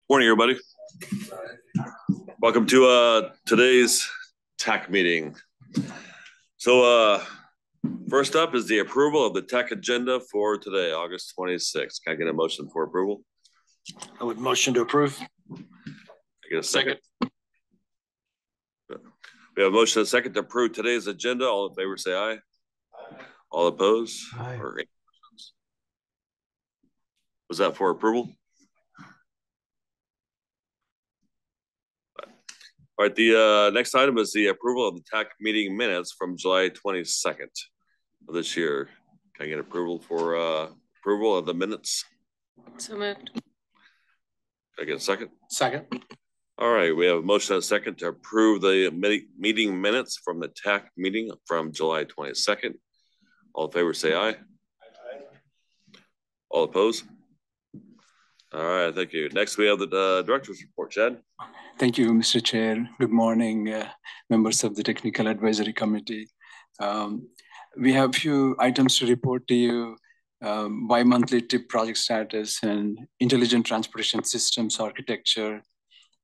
Morning, everybody. Welcome to today's TAC meeting. So first up is the approval of the TAC agenda for today, August 26th. Can I get a motion for approval? I would motion to approve. Can I get a second? We have a motion and a second to approve today's agenda. All in favor say aye. All opposed? Aye. Was that for approval? All right, the next item is the approval of the TAC meeting minutes from July 22nd of this year. Can I get approval for approval of the minutes? So moved. Can I get a second? Second. All right, we have a motion and a second to approve the meeting minutes from the TAC meeting from July 22nd. All in favor say aye. Aye. All opposed? All right, thank you. Next, we have the director's report. Chad? Thank you, Mr. Chair. Good morning, members of the Technical Advisory Committee. We have a few items to report to you. Bi-monthly TIP project status and intelligent transportation systems architecture,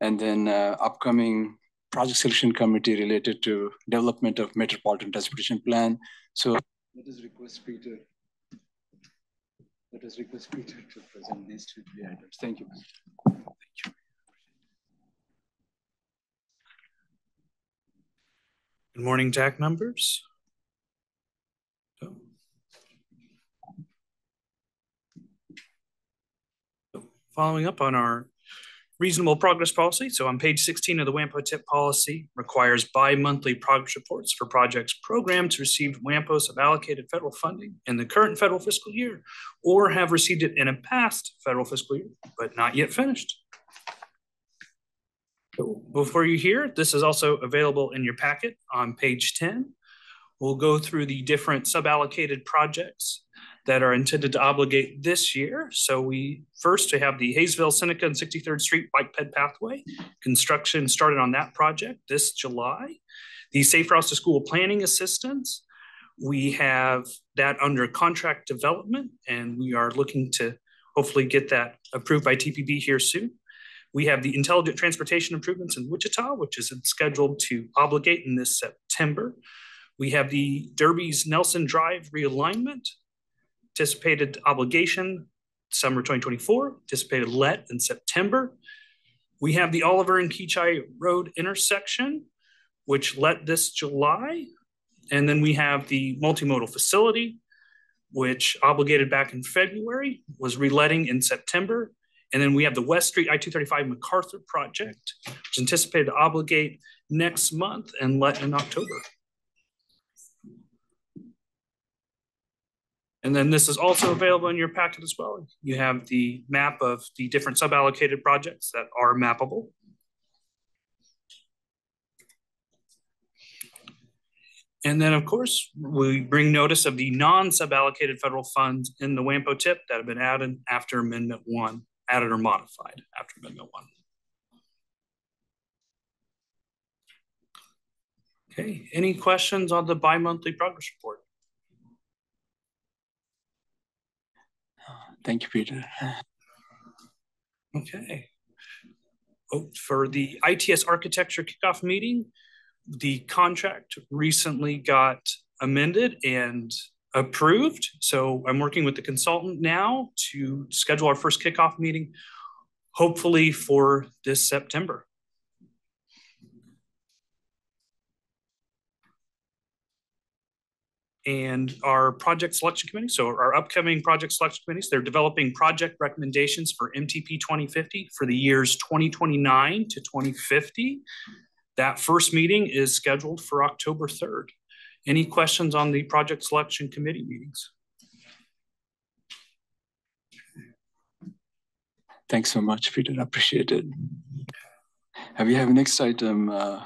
and then upcoming project selection committee related to development of metropolitan transportation plan. So let us request Peter to present these two items. Thank you. Thank you. Good morning, TAC members. Following up on our reasonable progress policy. So on page 16 of the WAMPO TIP policy requires bi-monthly progress reports for projects programmed to receive WAMPOs of allocated federal funding in the current federal fiscal year, or have received it in a past federal fiscal year, but not yet finished. So before you hear, this is also available in your packet on page 10. We'll go through the different sub-allocated projects that are intended to obligate this year. So we have the Hayesville, Seneca, and 63rd Street bike ped pathway. Construction started on that project this July. The Safe Routes to School planning assistance, we have that under contract development, and we are looking to hopefully get that approved by TPB here soon. We have the intelligent transportation improvements in Wichita, which is scheduled to obligate in this September. We have the Derby's Nelson Drive realignment, anticipated obligation, summer 2024, anticipated let in September. We have the Oliver and Keachai Road intersection, which let this July. And then we have the multimodal facility, which obligated back in February, was reletting in September. And then we have the West Street I-235 MacArthur project, which is anticipated to obligate next month and let in October. And then this is also available in your packet as well. You have the map of the different sub-allocated projects that are mappable. And then, of course, we bring notice of the non-sub-allocated federal funds in the WAMPO TIP that have been added after Amendment 1. Added or modified after Amendment 1. Okay, any questions on the bi-monthly progress report? Thank you, Peter. Okay. For the ITS architecture kickoff meeting, the contract recently got amended and approved. So I'm working with the consultant now to schedule our first kickoff meeting, hopefully for this September. And our project selection committee, so our upcoming project selection committees, they're developing project recommendations for MTP 2050 for the years 2029 to 2050. That first meeting is scheduled for October 3rd. Any questions on the project selection committee meetings? Thanks so much, Peter. Appreciate it. We have next item, a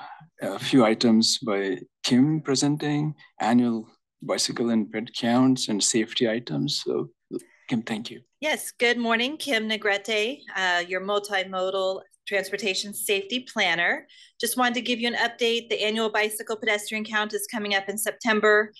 few items by Kim presenting, annual bicycle and ped counts and safety items. So Kim, thank you. Yes, good morning, Kim Negrete, your multimodal Transportation Safety Planner. Just wanted to give you an update. The annual bicycle pedestrian count is coming up in September.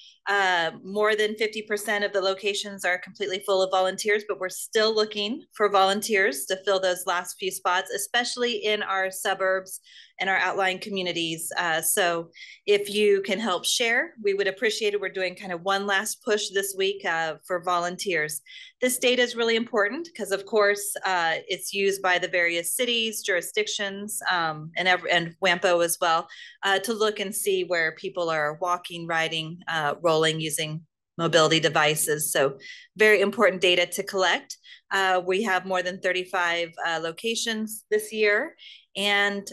More than 50% of the locations are completely full of volunteers, but we're still looking for volunteers to fill those last few spots, especially in our suburbs and our outlying communities. So if you can help share, we would appreciate it. We're doing kind of one last push this week for volunteers. This data is really important because, of course, it's used by the various cities, jurisdictions, and WAMPO as well, to look and see where people are walking, riding, rolling, using mobility devices. So very important data to collect. We have more than 35 locations this year. And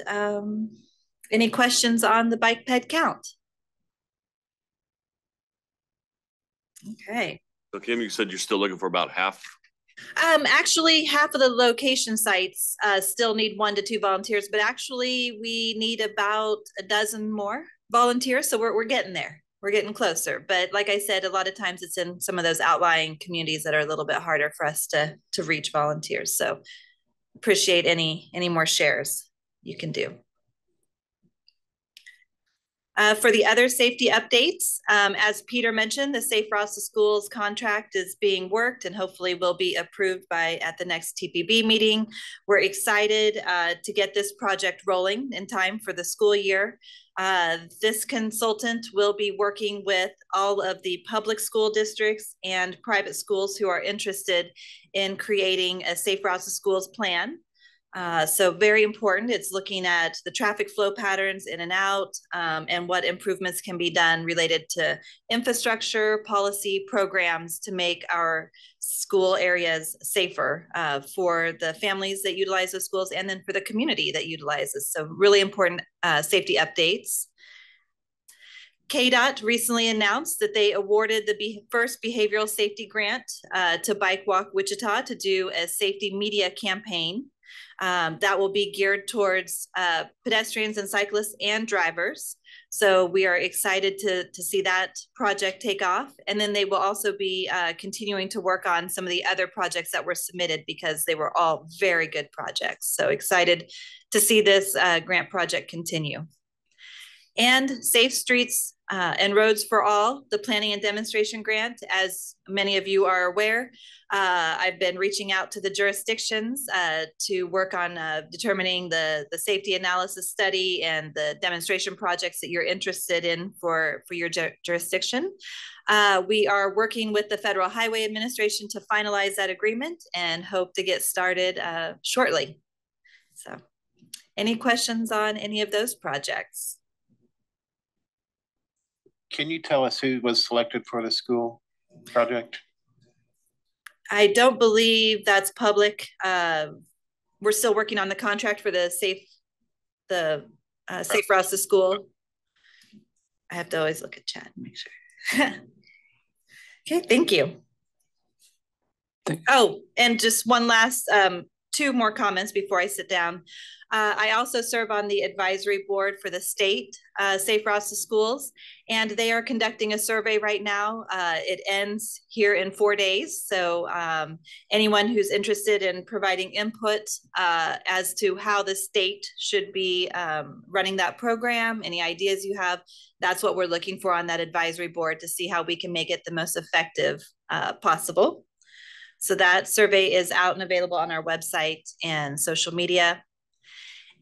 any questions on the bike ped count? Okay. So Kim, you said you're still looking for about half? Actually, half of the location sites still need 1 to 2 volunteers, but actually we need about a dozen more volunteers. So we're getting there. We're getting closer. But like I said, a lot of times it's in some of those outlying communities that are a little bit harder for us to reach volunteers. So appreciate any more shares you can do. For the other safety updates, as Peter mentioned, the Safe Routes to Schools contract is being worked and hopefully will be approved at the next TPB meeting. We're excited to get this project rolling in time for the school year. This consultant will be working with all of the public school districts and private schools who are interested in creating a Safe Routes to Schools plan. So very important. It's looking at the traffic flow patterns in and out and what improvements can be done related to infrastructure, policy, programs to make our school areas safer for the families that utilize those schools and then for the community that utilizes. So really important safety updates. KDOT recently announced that they awarded the first behavioral safety grant to Bike Walk Wichita to do a safety media campaign. That will be geared towards pedestrians and cyclists and drivers. So we are excited to see that project take off. And then they will also be continuing to work on some of the other projects that were submitted because they were all very good projects. So excited to see this grant project continue. And Safe Streets and Roads for All, the planning and demonstration grant, as many of you are aware, I've been reaching out to the jurisdictions to work on determining the safety analysis study and the demonstration projects that you're interested in for your jurisdiction. We are working with the Federal Highway Administration to finalize that agreement and hope to get started shortly. So any questions on any of those projects? Can you tell us who was selected for the school project? I don't believe that's public. We're still working on the contract for the Safe Routes to School. I have to always look at chat and make sure. Okay, thank you. Oh, and just one last 2 more comments before I sit down. I also serve on the advisory board for the state Safe Routes to Schools, and they are conducting a survey right now. It ends here in 4 days. So anyone who's interested in providing input as to how the state should be running that program, any ideas you have, that's what we're looking for on that advisory board to see how we can make it the most effective possible. So that survey is out and available on our website and social media.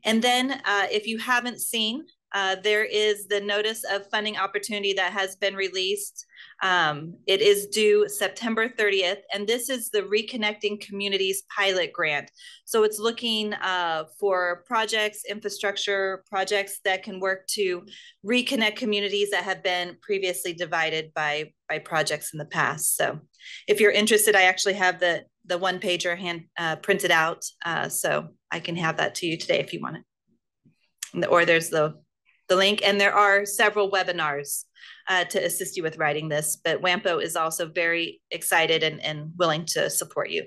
And then if you haven't seen, there is the notice of funding opportunity that has been released. It is due September 30th, and this is the Reconnecting Communities Pilot Grant. So it's looking for projects, infrastructure projects that can work to reconnect communities that have been previously divided by projects in the past. So if you're interested, I actually have the 1-pager printed out, so I can have that to you today if you want it. Or there's the link, and there are several webinars to assist you with writing this, but WAMPO is also very excited and willing to support you.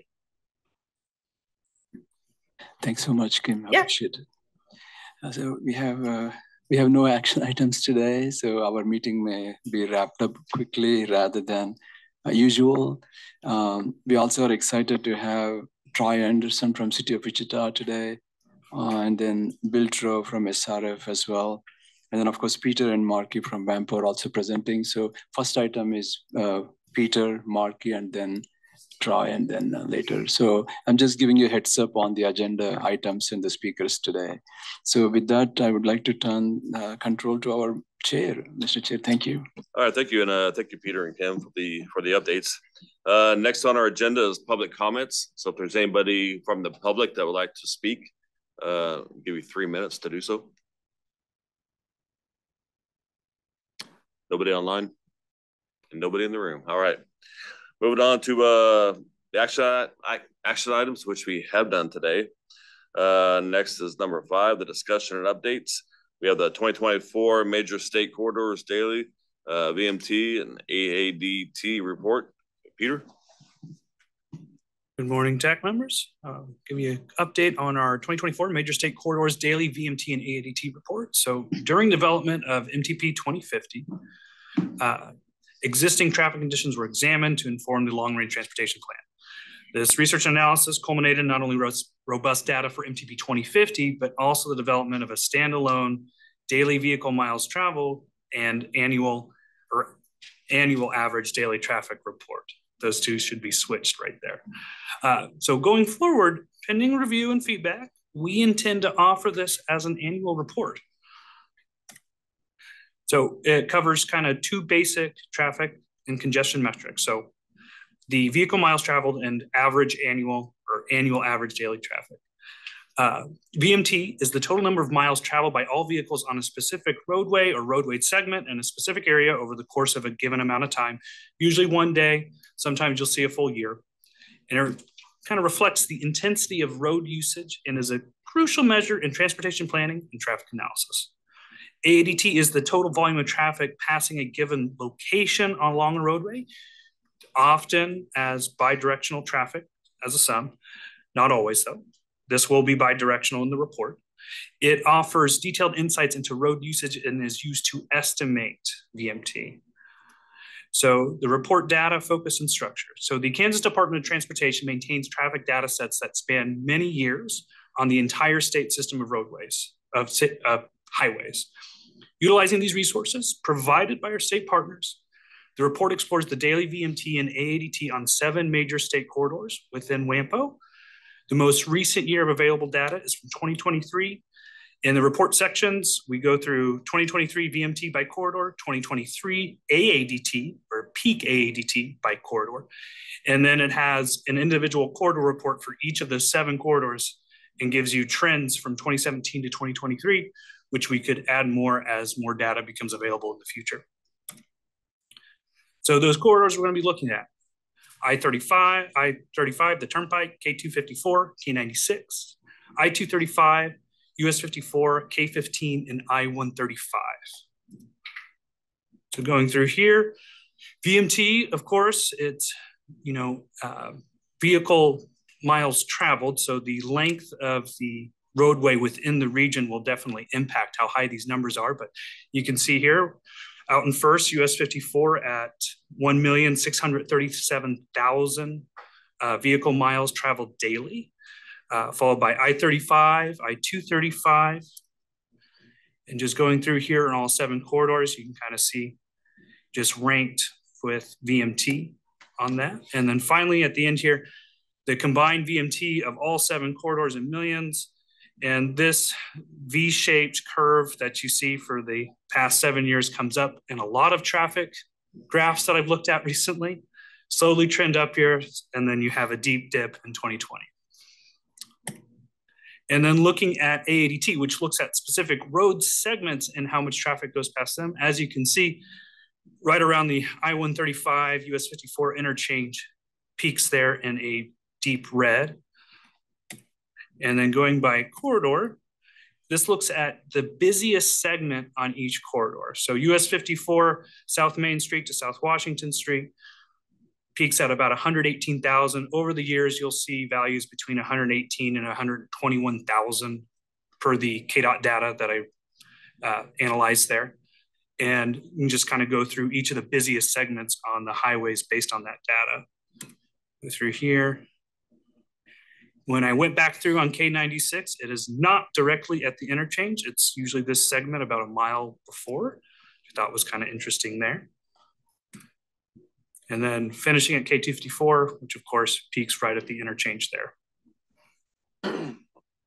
Thanks so much, Kim. I Yeah. appreciate it. So we have no action items today, so our meeting may be wrapped up quickly rather than usual. We also are excited to have Troy Anderson from City of Wichita today and then Bill Trow from SRF as well. And then of course, Peter and Marky from WAMPO are also presenting. So first item is Peter, Marky, and then Troy, and then later. So I'm just giving you a heads up on the agenda items and the speakers today. So with that, I would like to turn control to our chair. Mr. Chair, thank you. All right, thank you. And thank you, Peter and Kim, for the updates. Next on our agenda is public comments. So if there's anybody from the public that would like to speak, I'll give you 3 minutes to do so. Nobody online? And nobody in the room. All right. Moving on to the action items, which we have done today. Next is number 5, the discussion and updates. We have the 2024 Major State Corridors Daily, VMT and AADT report. Peter? Good morning, TAC members. Give you an update on our 2024 Major State Corridors Daily VMT and AADT report. So during development of MTP 2050, existing traffic conditions were examined to inform the long-range transportation plan. This research and analysis culminated in not only robust data for MTP 2050, but also the development of a standalone daily vehicle miles traveled and annual average daily traffic report. Those two should be switched right there. So going forward, pending review and feedback, we intend to offer this as an annual report. So it covers kind of 2 basic traffic and congestion metrics. So the vehicle miles traveled and annual average daily traffic. VMT is the total number of miles traveled by all vehicles on a specific roadway or roadway segment in a specific area over the course of a given amount of time, usually one day. Sometimes you'll see a full year. And it kind of reflects the intensity of road usage and is a crucial measure in transportation planning and traffic analysis. AADT is the total volume of traffic passing a given location along a roadway, often as bidirectional traffic as a sum, not always though. This will be bidirectional in the report. It offers detailed insights into road usage and is used to estimate VMT. So the report data, focus, and structure. So the Kansas Department of Transportation maintains traffic data sets that span many years on the entire state system of roadways, of highways. Utilizing these resources provided by our state partners, the report explores the daily VMT and AADT on 7 major state corridors within WAMPO. The most recent year of available data is from 2023. In the report sections, we go through 2023 VMT by corridor, 2023 AADT or peak AADT by corridor. And then it has an individual corridor report for each of the 7 corridors and gives you trends from 2017 to 2023, which we could add more as more data becomes available in the future. So those corridors we're going to be looking at: I-35, the Turnpike, K254, K96, I-235, US 54, K15, and I-135. So going through here, VMT, of course, it's, vehicle miles traveled. So the length of the roadway within the region will definitely impact how high these numbers are. But you can see here, out in first, US 54 at 1,637,000 vehicle miles traveled daily, followed by I-35, I-235. And just going through here in all 7 corridors, you can kind of see just ranked with VMT on that. And then finally at the end here, the combined VMT of all 7 corridors in millions. And this V-shaped curve that you see for the past 7 years comes up in a lot of traffic graphs that I've looked at recently, slowly trend up here, and then you have a deep dip in 2020. And then looking at AADT, which looks at specific road segments and how much traffic goes past them, as you can see, right around the I-135 US 54 interchange peaks there in a deep red. And then going by corridor, this looks at the busiest segment on each corridor. So US 54, South Main Street to South Washington Street, peaks at about 118,000. Over the years, you'll see values between 118 and 121,000 per the KDOT data that I analyzed there. And you can just kind of go through each of the busiest segments on the highways based on that data. Go through here. When I went back through on K96, it is not directly at the interchange. It's usually this segment about a mile before. I thought was kind of interesting there. And then finishing at K254, which of course peaks right at the interchange there.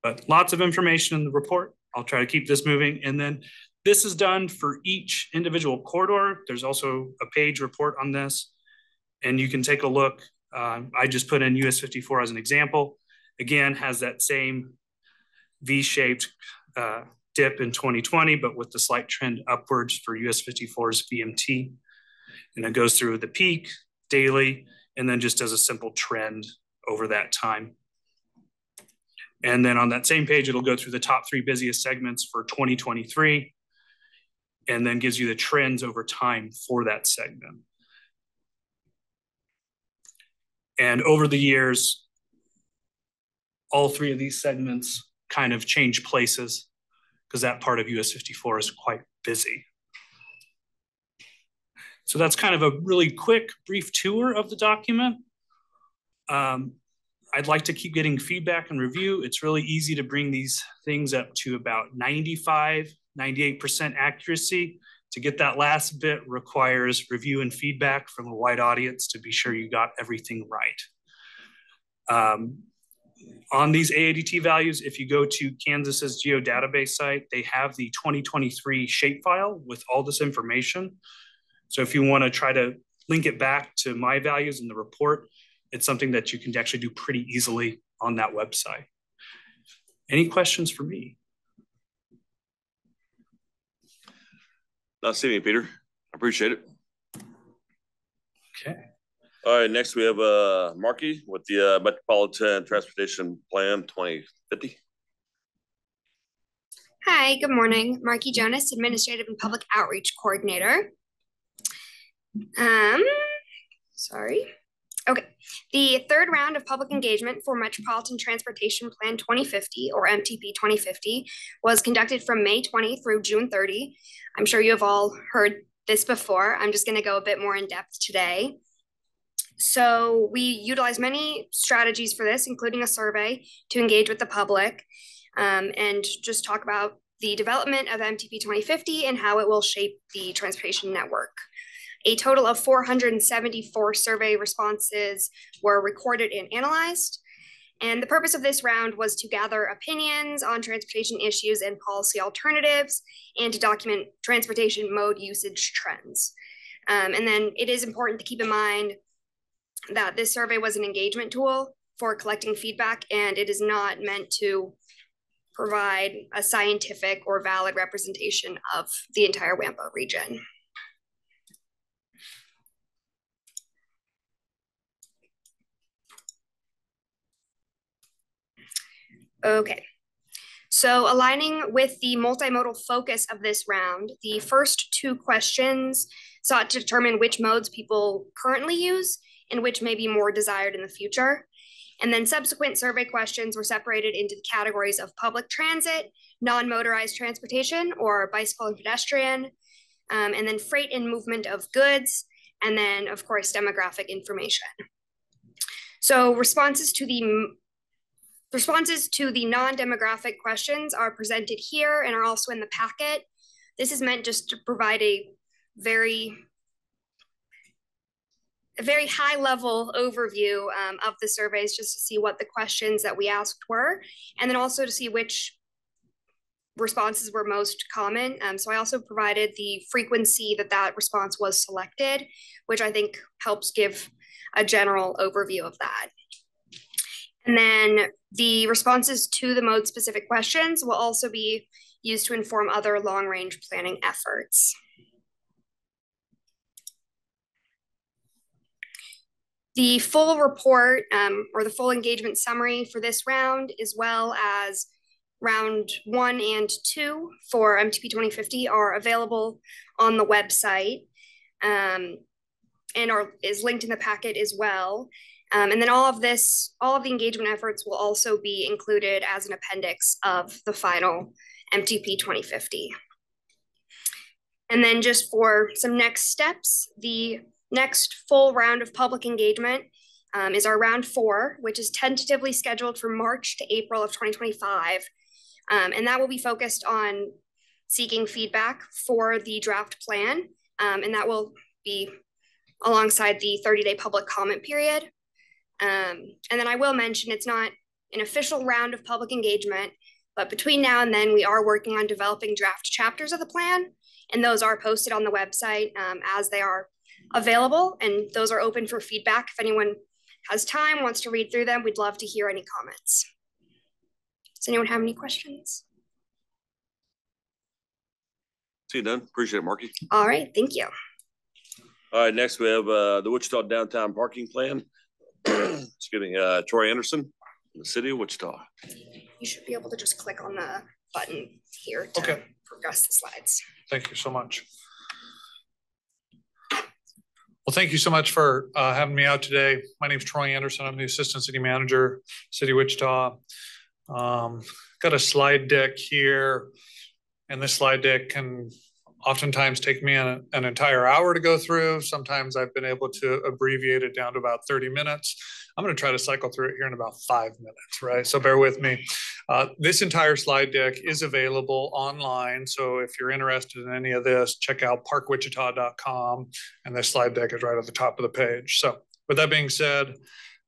But lots of information in the report. I'll try to keep this moving. And then this is done for each individual corridor. There's also a page report on this. And you can take a look. I just put in US 54 as an example. Again, has that same V-shaped dip in 2020, but with the slight trend upwards for US 54's VMT. And it goes through the peak, daily, and then just does a simple trend over that time. And then on that same page, it'll go through the top 3 busiest segments for 2023, and then gives you the trends over time for that segment. And over the years, all 3 of these segments kind of change places because that part of US 54 is quite busy. So that's kind of a really quick, brief tour of the document. I'd like to keep getting feedback and review. It's really easy to bring these things up to about 95, 98% accuracy. To get that last bit requires review and feedback from a wide audience to be sure you got everything right. On these AADT values, if you go to Kansas's geodatabase site, they have the 2023 shapefile with all this information. So if you want to try to link it back to my values in the report, it's something that you can actually do pretty easily on that website. Any questions for me? Not seeing me, Peter. I appreciate it. Okay. All right, next we have Marky with the Metropolitan Transportation Plan 2050. Hi, good morning. Marky Jonas, Administrative and Public Outreach Coordinator. Okay. The third round of public engagement for Metropolitan Transportation Plan 2050, or MTP 2050, was conducted from May 20 through June 30. I'm sure you have all heard this before. I'm just going to go a bit more in depth today. So we utilized many strategies for this, including a survey to engage with the public and just talk about the development of MTP 2050 and how it will shape the transportation network. A total of 474 survey responses were recorded and analyzed. And the purpose of this round was to gather opinions on transportation issues and policy alternatives and to document transportation mode usage trends. And then it is important to keep in mind that this survey was an engagement tool for collecting feedback, and it is not meant to provide a scientific or valid representation of the entire WAMPO region. Okay, so aligning with the multimodal focus of this round, the first 2 questions sought to determine which modes people currently use and which may be more desired in the future. And then subsequent survey questions were separated into the categories of public transit, non-motorized transportation, or bicycle and pedestrian, and then freight and movement of goods, and then, of course, demographic information. So responses to the non-demographic questions are presented here and are also in the packet. This is meant just to provide a very high-level overview of the surveys, just to see what the questions that we asked were, and then also to see which responses were most common. So I also provided the frequency that response was selected, which I think helps give a general overview of that. And then the responses to the mode-specific questions will also be used to inform other long-range planning efforts. The full report or the full engagement summary for this round, as well as round 1 and 2 for MTP 2050, are available on the website and is linked in the packet as well. And then all of the engagement efforts will also be included as an appendix of the final MTP 2050. And then just for some next steps, the next full round of public engagement is our round 4, which is tentatively scheduled for March to April of 2025. And that will be focused on seeking feedback for the draft plan. And that will be alongside the 30-day public comment period. And then I will mention it's not an official round of public engagement, but between now and then we are working on developing draft chapters of the plan, and those are posted on the website as they are available, and those are open for feedback. If anyone has time, wants to read through them, we'd love to hear any comments. Does anyone have any questions? See you done. Appreciate it, Marky. All right, thank you. All right, next we have the Wichita Downtown Parking Plan. It's getting Troy Anderson in the city of Wichita. You should be able to just click on the button here to progress the slides. Thank you so much. Well, thank you so much for having me out today. My name is Troy Anderson. I'm the Assistant City Manager, City of Wichita. Got a slide deck here, and this slide deck can oftentimes take me an entire hour to go through. Sometimes I've been able to abbreviate it down to about 30 minutes. I'm going to try to cycle through it here in about 5 minutes, right? So bear with me. This entire slide deck is available online. So if you're interested in any of this, check out parkwichita.com, and this slide deck is right at the top of the page. So with that being said,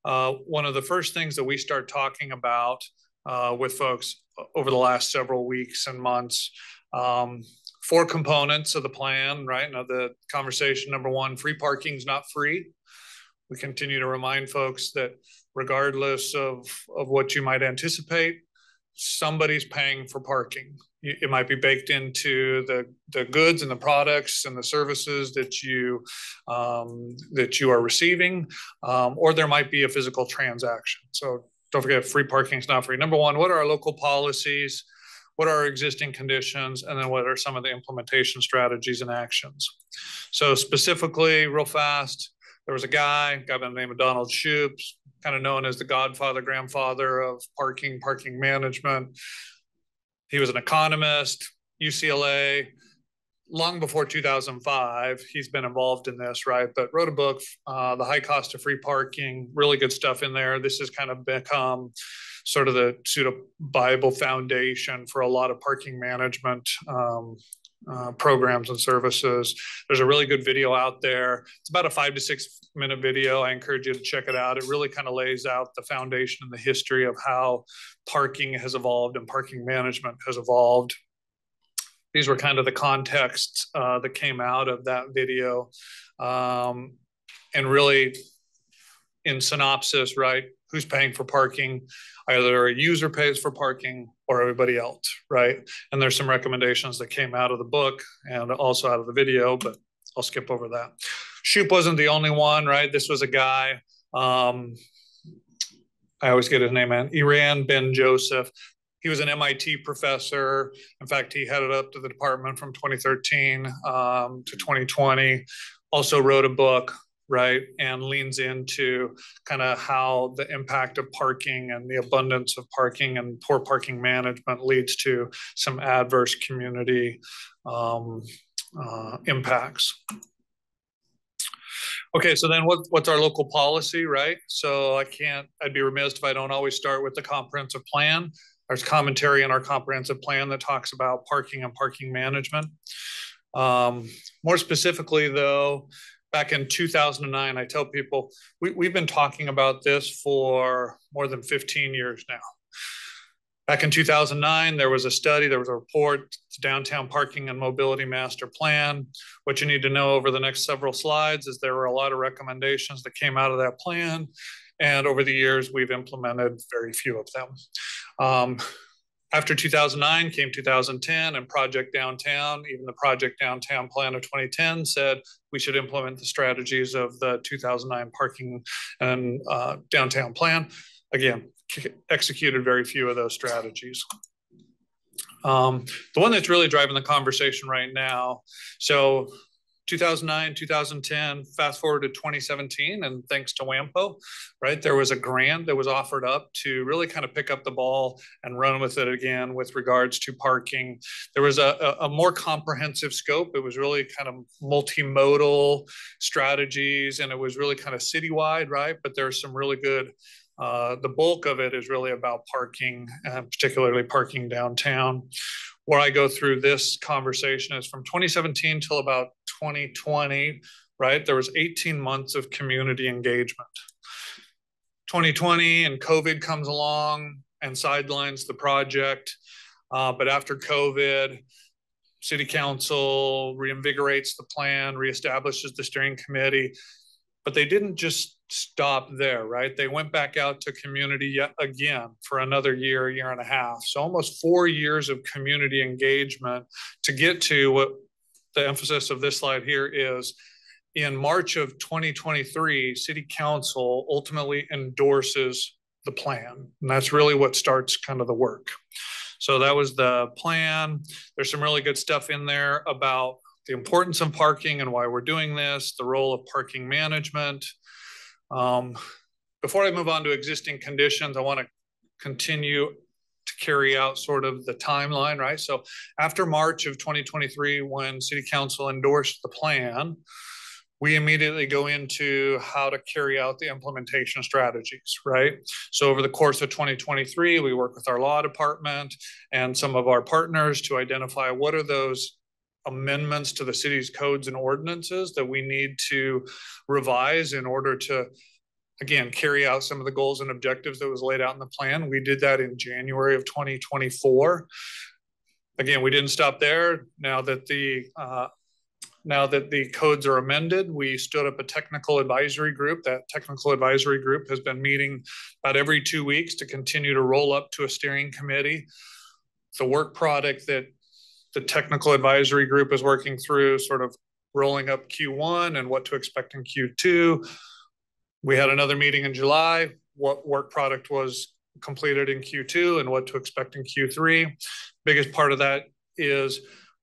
one of the first things that we start talking about with folks over the last several weeks and months, 4 components of the plan, right? Now the conversation, number 1, free parking is not free. We continue to remind folks that regardless of what you might anticipate, somebody's paying for parking. It might be baked into the goods and the products and the services that you are receiving, or there might be a physical transaction. So don't forget, free parking is not free. Number 1, what are our local policies? What are our existing conditions? And then what are some of the implementation strategies and actions? So specifically, real fast, there was a guy by the name of Donald Shoup, kind of known as the godfather, grandfather of parking management. He was an economist, UCLA, long before 2005. He's been involved in this, right? But wrote a book, The High Cost of Free Parking, really good stuff in there. This has kind of become sort of the pseudo Bible foundation for a lot of parking management programs and services. There's a really good video out there. It's about a 5 to 6 minute video. I encourage you to check it out. It really kind of lays out the foundation and the history of how parking has evolved and parking management has evolved. These were kind of the contexts that came out of that video. And really, in synopsis, right? Who's paying for parking? Either a user pays for parking or everybody else, right? And there's some recommendations that came out of the book and also out of the video, but I'll skip over that. Shoup wasn't the only one, right? This was a guy, I always get his name, Eran Ben Joseph. He was an MIT professor. In fact, he headed up to the department from 2013 to 2020. Also wrote a book, right, and leans into kind of how the impact of parking and the abundance of parking and poor parking management leads to some adverse community impacts. Okay, so then what's our local policy, right? So I'd be remiss if I don't always start with the comprehensive plan. There's commentary in our comprehensive plan that talks about parking and parking management. More specifically though, back in 2009, I tell people, we've been talking about this for more than 15 years now. Back in 2009, there was a study, there was a report, Downtown Parking and Mobility Master Plan. What you need to know over the next several slides is there were a lot of recommendations that came out of that plan. And over the years, we've implemented very few of them. After 2009 came 2010 and Project Downtown. Even the Project Downtown plan of 2010 said we should implement the strategies of the 2009 parking and downtown plan. Again, executed very few of those strategies. The one that's really driving the conversation right now, so 2009, 2010, fast forward to 2017, and thanks to WAMPO, right, there was a grant that was offered up to really kind of pick up the ball and run with it again with regards to parking. There was a more comprehensive scope. It was really kind of multimodal strategies, and it was really kind of citywide, right? But there's some really good, the bulk of it is really about parking, particularly parking downtown. Where I go through this conversation is from 2017 till about 2020, right? There was 18 months of community engagement. 2020 and COVID comes along and sidelines the project. But after COVID, City Council reinvigorates the plan, reestablishes the steering committee, but they didn't just stop there, right? They went back out to community yet again for another year, year and a half. So almost 4 years of community engagement to get to what the emphasis of this slide here is. In March of 2023, City Council ultimately endorses the plan. And that's really what starts kind of the work. So that was the plan. There's some really good stuff in there about the importance of parking and why we're doing this, the role of parking management. Before I move on to existing conditions, I want to continue to carry out sort of the timeline, right? So after March of 2023, when City Council endorsed the plan, we immediately go into how to carry out the implementation strategies, right? So over the course of 2023, we work with our law department and some of our partners to identify what are those amendments to the city's codes and ordinances that we need to revise in order to, again, carry out some of the goals and objectives that was laid out in the plan. We did that in January of 2024. Again, we didn't stop there. Now that the codes are amended, we stood up a technical advisory group. That technical advisory group has been meeting about every 2 weeks to continue to roll up to a steering committee. The work product that the technical advisory group is working through, sort of rolling up Q1 and what to expect in Q2. We had another meeting in July, what work product was completed in Q2 and what to expect in Q3. Biggest part of that is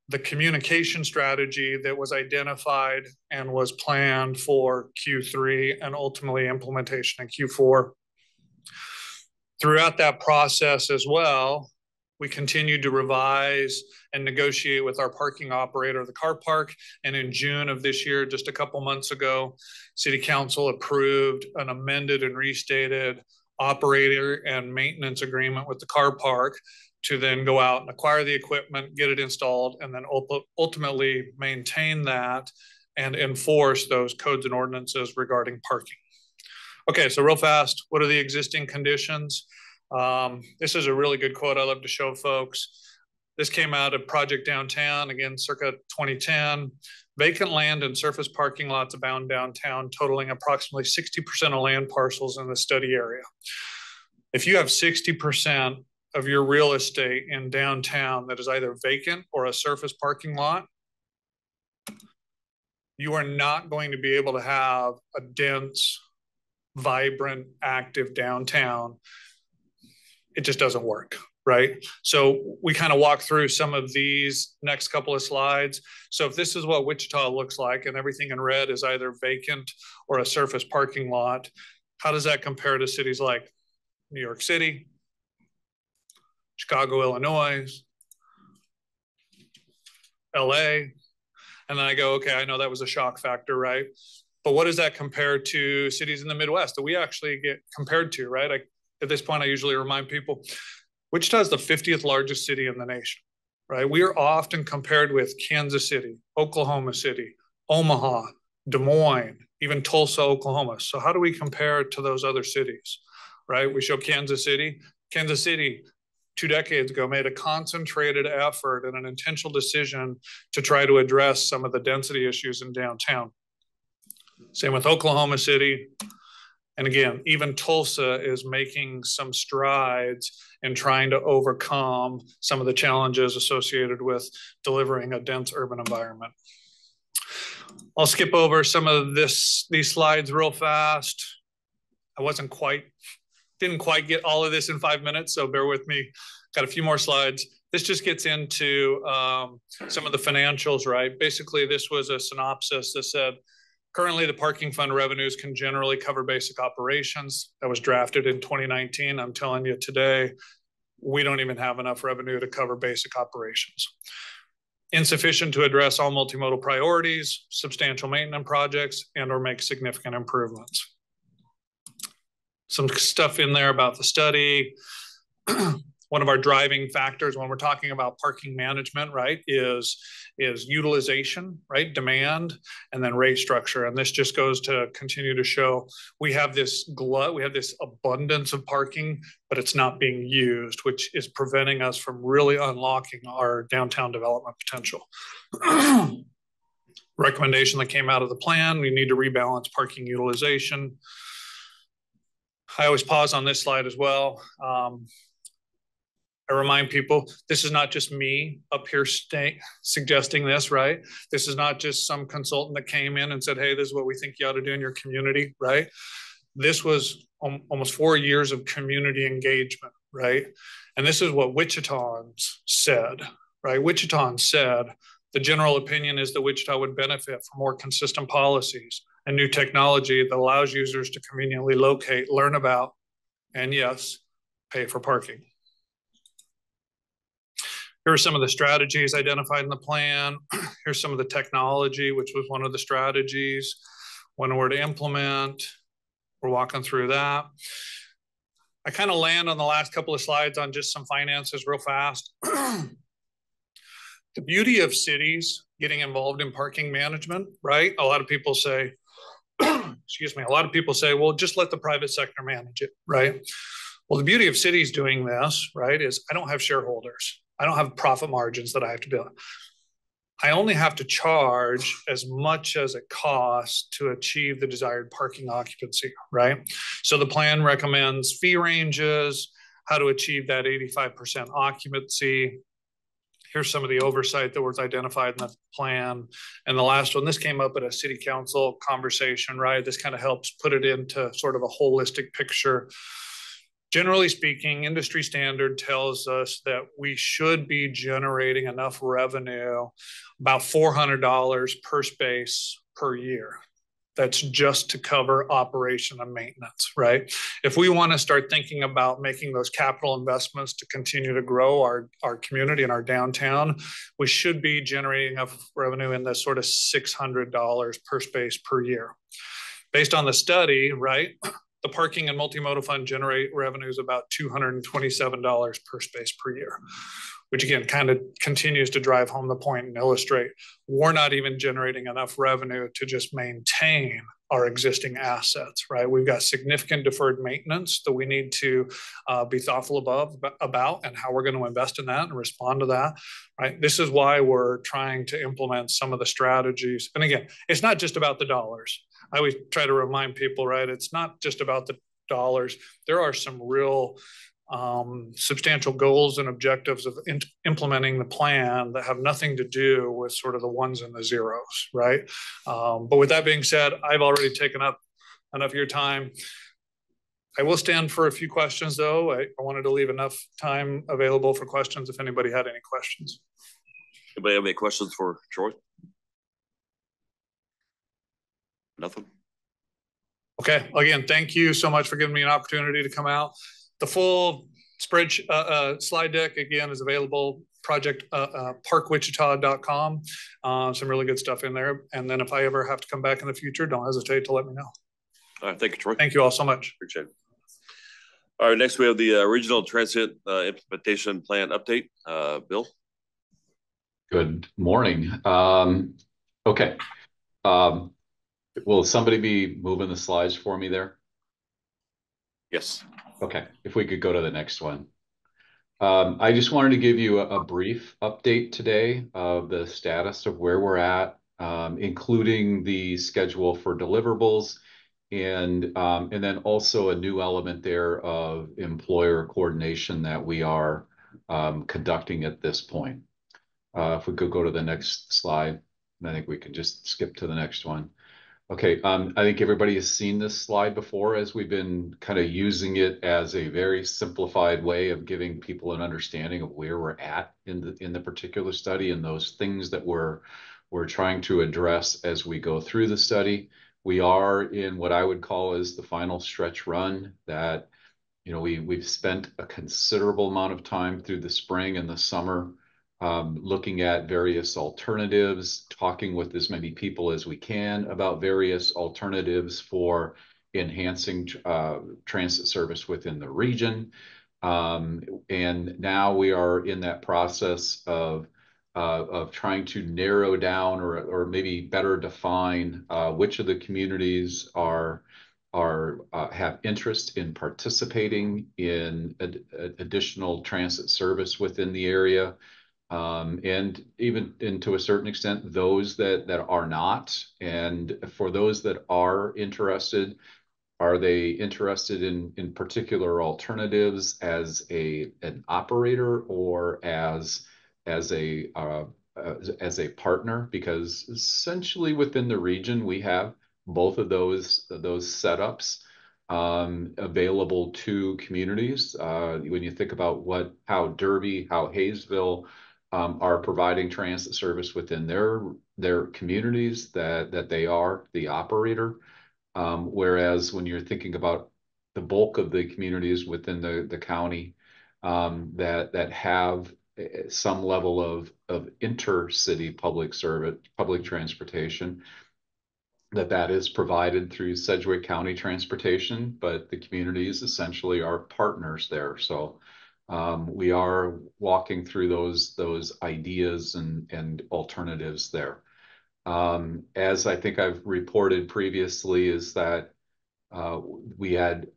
the communication strategy that was identified and was planned for Q3 and ultimately implementation in Q4. Throughout that process as well, we continued to revise and negotiate with our parking operator, the car park. And in June of this year, just a couple months ago, City Council approved an amended and restated operator and maintenance agreement with the car park to then go out and acquire the equipment, get it installed, and then ultimately maintain that and enforce those codes and ordinances regarding parking. Okay, so real fast, what are the existing conditions? This is a really good quote I love to show folks. This came out of Project Downtown, again, circa 2010. Vacant land and surface parking lots abound downtown, totaling approximately 60% of land parcels in the study area. If you have 60% of your real estate in downtown that is either vacant or a surface parking lot, you are not going to be able to have a dense, vibrant, active downtown. It just doesn't work, right? So we kind of walk through some of these next couple of slides. So if this is what Wichita looks like and everything in red is either vacant or a surface parking lot, how does that compare to cities like New York City, Chicago, Illinois, LA? And then I go, okay, I know that was a shock factor, right? But what does that compare to cities in the Midwest that we actually get compared to, right? At this point, I usually remind people, Wichita is the 50th largest city in the nation, right? We are often compared with Kansas City, Oklahoma City, Omaha, Des Moines, even Tulsa, Oklahoma. So how do we compare to those other cities, right? We show Kansas City. Kansas City, 2 decades ago, made a concentrated effort and an intentional decision to try to address some of the density issues in downtown. Same with Oklahoma City. And again, even Tulsa is making some strides in trying to overcome some of the challenges associated with delivering a dense urban environment. I'll skip over some of these slides real fast. I didn't quite get all of this in 5 minutes, so bear with me. Got a few more slides. This just gets into some of the financials, right? Basically, this was a synopsis that said, currently the parking fund revenues can generally cover basic operations. That was drafted in 2019. I'm telling you today, we don't even have enough revenue to cover basic operations. Insufficient to address all multimodal priorities, substantial maintenance projects, and or make significant improvements. Some stuff in there about the study. One of our driving factors when we're talking about parking management, right, is utilization, right, demand, and then rate structure. And this just goes to continue to show we have this glut, we have this abundance of parking, but it's not being used, which is preventing us from really unlocking our downtown development potential. Recommendation that came out of the plan, we need to rebalance parking utilization. I always pause on this slide as well. I remind people, this is not just me up here suggesting this, right? This is not just some consultant that came in and said, hey, this is what we think you ought to do in your community, right? This was almost 4 years of community engagement, right? And this is what Wichitans said, right? Wichitans said, the general opinion is that Wichita would benefit from more consistent policies and new technology that allows users to conveniently locate, learn about, and yes, pay for parking. Here are some of the strategies identified in the plan. Here's some of the technology, which was one of the strategies. When we're to implement, we're walking through that. I kind of land on the last couple of slides on just some finances real fast. The beauty of cities getting involved in parking management, right? A lot of people say, excuse me, a lot of people say, well, just let the private sector manage it, right? Well, the beauty of cities doing this, right, is I don't have shareholders. I don't have profit margins that I have to build. I only have to charge as much as it costs to achieve the desired parking occupancy, right? So the plan recommends fee ranges, how to achieve that 85% occupancy. Here's some of the oversight that was identified in the plan. And the last one, this came up at a city council conversation, right? This kind of helps put it into sort of a holistic picture. Generally speaking, industry standard tells us that we should be generating enough revenue, about $400 per space per year. That's just to cover operation and maintenance, right? If we want to start thinking about making those capital investments to continue to grow our community and our downtown, we should be generating enough revenue in this sort of $600 per space per year. Based on the study, right? The parking and multimodal fund generate revenues about $227 per space per year, which again kind of continues to drive home the point and illustrate we're not even generating enough revenue to just maintain our existing assets, right? We've got significant deferred maintenance that we need to be thoughtful about and how we're going to invest in that and respond to that, right? This is why we're trying to implement some of the strategies. And again, it's not just about the dollars. I always try to remind people, right? It's not just about the dollars. There are some real substantial goals and objectives of implementing the plan that have nothing to do with sort of the ones and the zeros, right? But with that being said, I've already taken up enough of your time. I will stand for a few questions though. I wanted to leave enough time available for questions if anybody had any questions. Anybody have any questions for Troy? Nothing? Okay. Again, thank you so much for giving me an opportunity to come out. The full slide deck, again, is available, parkwichita.com. Some really good stuff in there. And then if I ever have to come back in the future, don't hesitate to let me know. All right. Thank you, Troy. Thank you all so much. Appreciate it. All right. Next, we have the Regional Transit Implementation Plan update. Bill? Good morning. Okay. Will somebody be moving the slides for me there? Yes. Okay, if we could go to the next one. I just wanted to give you a brief update today of the status of where we're at, including the schedule for deliverables and then also a new element there of employer coordination that we are conducting at this point. If we could go to the next slide, I think we could just skip to the next one. Okay, I think everybody has seen this slide before, as we've been kind of using it as a very simplified way of giving people an understanding of where we're at in the particular study and those things that we're trying to address as we go through the study. We are in what I would call is the final stretch run that, you know, we've spent a considerable amount of time through the spring and the summer looking at various alternatives, talking with as many people as we can about various alternatives for enhancing transit service within the region. And now we are in that process of trying to narrow down or maybe better define which of the communities have interest in participating in additional transit service within the area. And even to a certain extent, those that are not. And for those that are interested, are they interested in particular alternatives as an operator or as a partner? Because essentially within the region, we have both of those setups available to communities. When you think about how Derby, how Hayesville are providing transit service within their communities, that they are the operator. Whereas when you're thinking about the bulk of the communities within the county that have some level of intercity public transportation, that is provided through Sedgwick County Transportation, but the communities essentially are partners there. So we are walking through those ideas and alternatives there. As I think I've reported previously, is that we had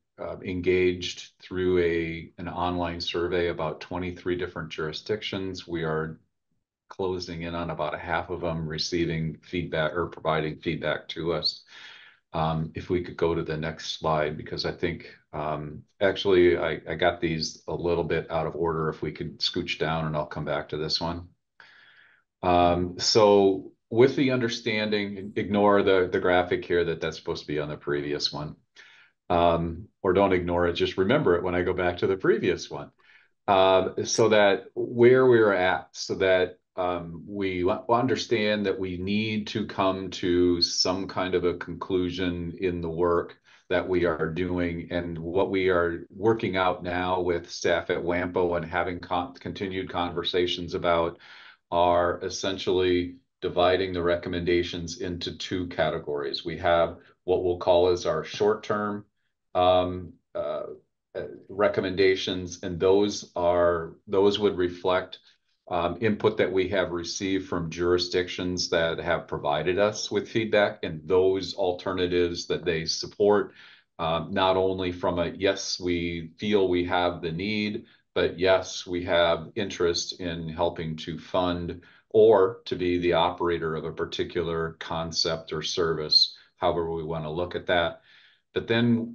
engaged through an online survey about 23 different jurisdictions. We are closing in on about a half of them receiving feedback or providing feedback to us. If we could go to the next slide, because I think actually I got these a little bit out of order. If we could scooch down, and I'll come back to this one. So with the understanding, ignore the graphic here that's supposed to be on the previous one. Or don't ignore it, just remember it when I go back to the previous one. So that where we're at, so that we understand that we need to come to some kind of a conclusion in the work that we are doing, and what we are working out now with staff at WAMPO and having continued conversations about are essentially dividing the recommendations into two categories. We have what we'll call as our short-term recommendations, and those would reflect input that we have received from jurisdictions that have provided us with feedback, and those alternatives that they support, not only from a yes, we feel we have the need, but yes, we have interest in helping to fund or to be the operator of a particular concept or service, however we want to look at that. But then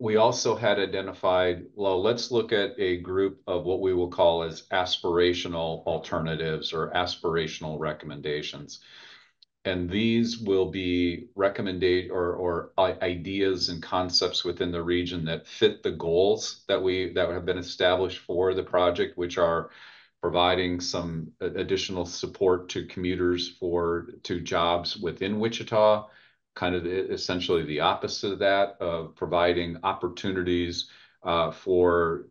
we also had identified, well, let's look at a group of what we will call as aspirational alternatives or aspirational recommendations. And these will be recommended or ideas and concepts within the region that fit the goals that have been established for the project, which are providing some additional support to commuters to jobs within Wichita, kind of essentially the opposite of that, of providing opportunities for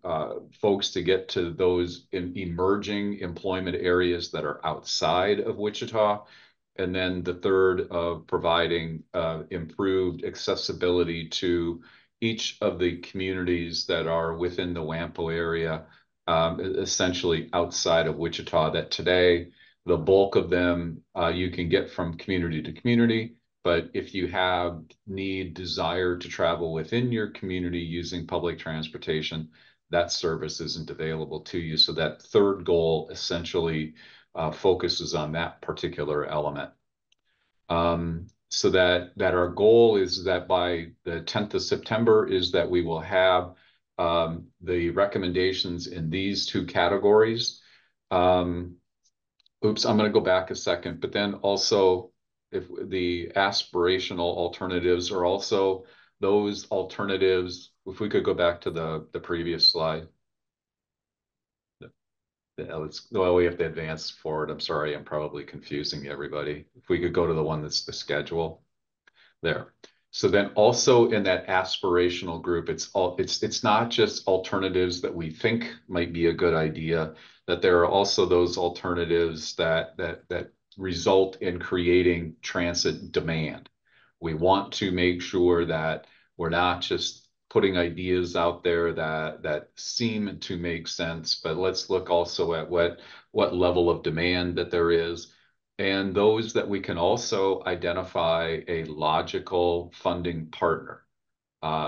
folks to get to those emerging employment areas that are outside of Wichita. And then the third of providing improved accessibility to each of the communities that are within the WAMPO area, essentially outside of Wichita, that today the bulk of them you can get from community to community. But if you have desire to travel within your community using public transportation, that service isn't available to you. So that third goal essentially focuses on that particular element. So that our goal is that by the 10th of September is that we will have the recommendations in these two categories. Oops, I'm going to go back a second, but then also if the aspirational alternatives are also those alternatives. If we could go back to the previous slide. Well, we have to advance forward. I'm sorry, I'm probably confusing everybody. If we could go to the one that's the schedule there. So then also in that aspirational group, it's not just alternatives that we think might be a good idea, that there are also those alternatives that result in creating transit demand. We want to make sure that we're not just putting ideas out there that seem to make sense, but let's look also at what level of demand that there is, and those that we can also identify a logical funding partner,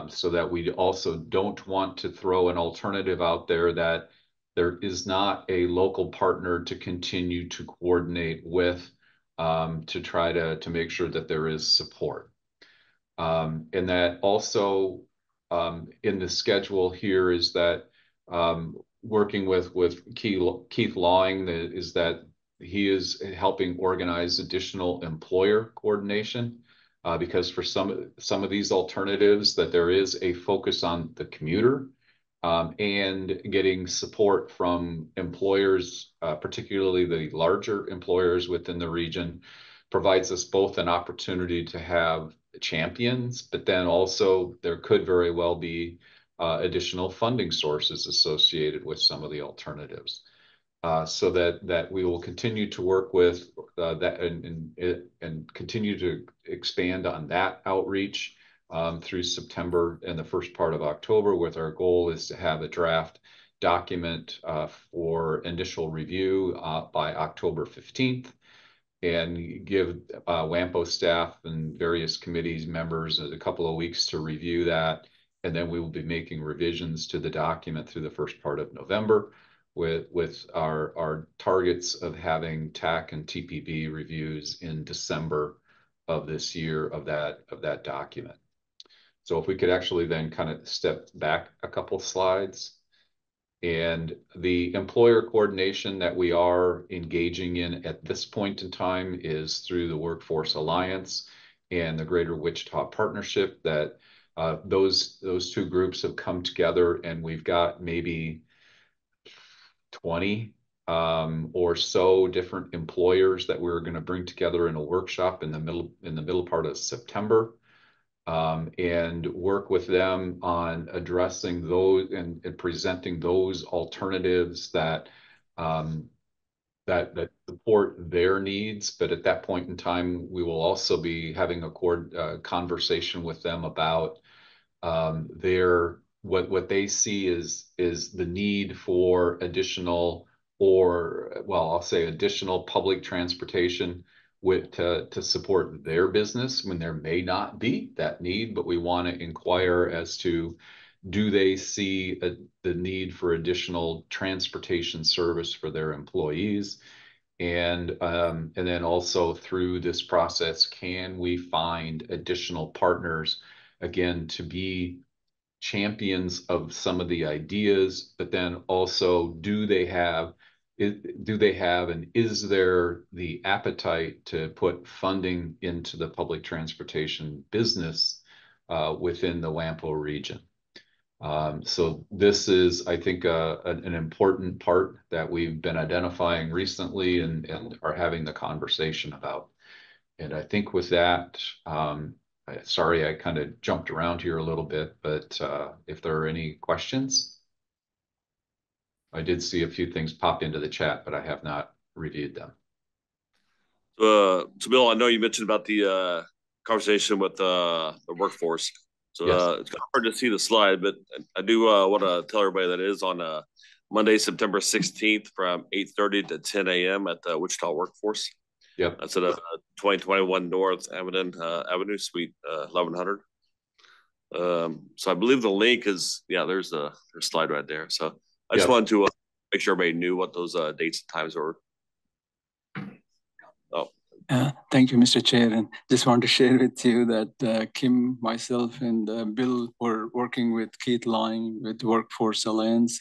so that we also don't want to throw an alternative out there that there is not a local partner to continue to coordinate with, to try to make sure that there is support. And that also in the schedule here is that working with Keith Lawing, is that he is helping organize additional employer coordination, because for some of these alternatives that there is a focus on the commuter, and getting support from employers, particularly the larger employers within the region, provides us both an opportunity to have champions, but then also there could very well be additional funding sources associated with some of the alternatives. So that we will continue to work with that and continue to expand on that outreach through September and the first part of October, with our goal is to have a draft document for initial review by October 15th, and give WAMPO staff and various committees members a couple of weeks to review that. And then we will be making revisions to the document through the first part of November, with our targets of having TAC and TPB reviews in December of this year of that document. So if we could actually then kind of step back a couple slides. And the employer coordination that we are engaging in at this point in time is through the Workforce Alliance and the Greater Wichita Partnership, that those two groups have come together, and we've got maybe 20 or so different employers that we're going to bring together in a workshop in the middle part of September. And work with them on addressing those and presenting those alternatives that support their needs. But at that point in time, we will also be having a conversation with them about what they see is the need for additional, or I'll say additional public transportation to support their business, when there may not be that need, but we want to inquire as to, do they see the need for additional transportation service for their employees? And then also through this process, can we find additional partners, again, to be champions of some of the ideas, but then also do they have and is there the appetite to put funding into the public transportation business within the WAMPO region? So this is, I think, an important part that we've been identifying recently and are having the conversation about. And I think with that, sorry, I kind of jumped around here a little bit, but if there are any questions. I did see a few things pop into the chat, but I have not reviewed them. So Bill, I know you mentioned about the conversation with the workforce. So yes. It's kind of hard to see the slide, but I do want to tell everybody that it is on Monday, September 16th from 8:30 to 10 a.m. at the Wichita Workforce. Yep. That's at 2021 North Avenue, Suite 1100. So I believe the link is, there's a slide right there. So I just wanted to make sure everybody knew what those dates and times were. Thank you, Mr. Chair. And just want to share with you that Kim, myself, and Bill were working with Keith Lawing with Workforce Alliance.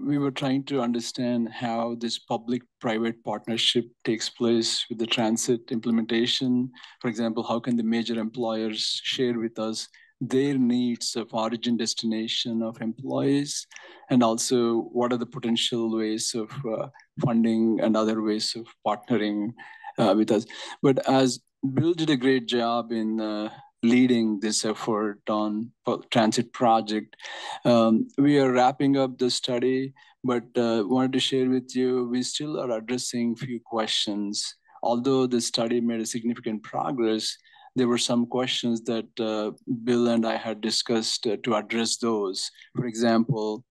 we were trying to understand how this public-private partnership takes place with the transit implementation. For example, how can the major employers share with us their needs of origin destination of employees, and also what are the potential ways of funding and other ways of partnering with us. But as Bill did a great job in leading this effort on transit project, we are wrapping up the study, but wanted to share with you, we still are addressing few questions. Although the study made a significant progress, there were some questions that Bill and I had discussed to address those. For example,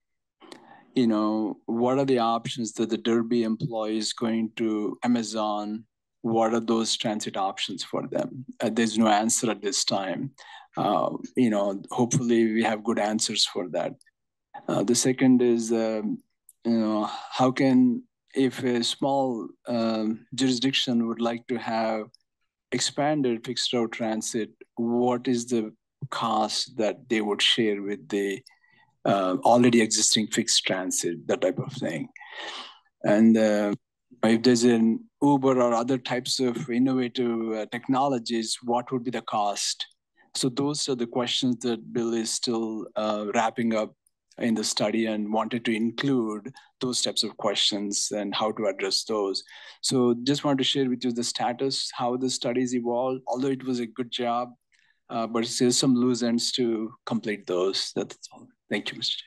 what are the options that the Derby employee is going to Amazon? What are those transit options for them? There's no answer at this time. Hopefully we have good answers for that. The second is, how can, if a small jurisdiction would like to have expanded fixed route transit, what is the cost that they would share with the already existing fixed transit, that type of thing. And if there's an Uber or other types of innovative technologies, what would be the cost? So those are the questions that Bill is still wrapping up in the study and wanted to include those types of questions and how to address those. So just wanted to share with you the status, how the studies evolved, although it was a good job, but there's some loose ends to complete those. That's all. Thank you, Mr.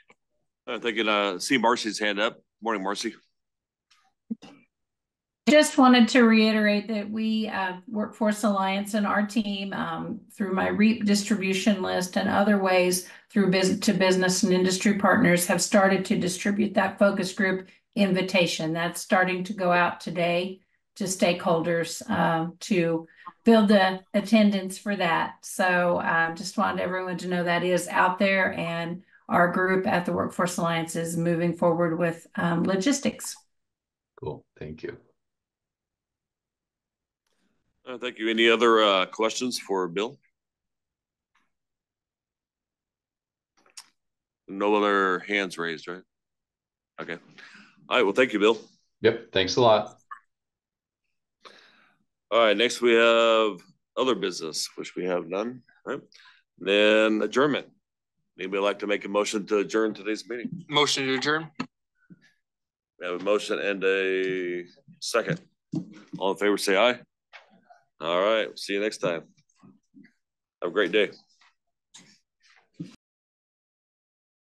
Chair. Thank you. See Marcy's hand up. Morning, Marcy. Just wanted to reiterate that we, Workforce Alliance and our team, through my REAP distribution list and other ways through business and industry partners, have started to distribute that focus group invitation. That's starting to go out today to stakeholders to build the attendance for that. So just wanted everyone to know that is out there, and our group at the Workforce Alliance is moving forward with logistics. Cool, thank you. Thank you. Any other questions for Bill? No other hands raised, right? Okay. All right. Well, thank you, Bill. Yep. Thanks a lot. All right. Next, we have other business, which we have none. Right. Then adjournment. Anybody like to make a motion to adjourn today's meeting? Motion to adjourn. We have a motion and a second. All in favor, say aye. All right. See you next time. Have a great day.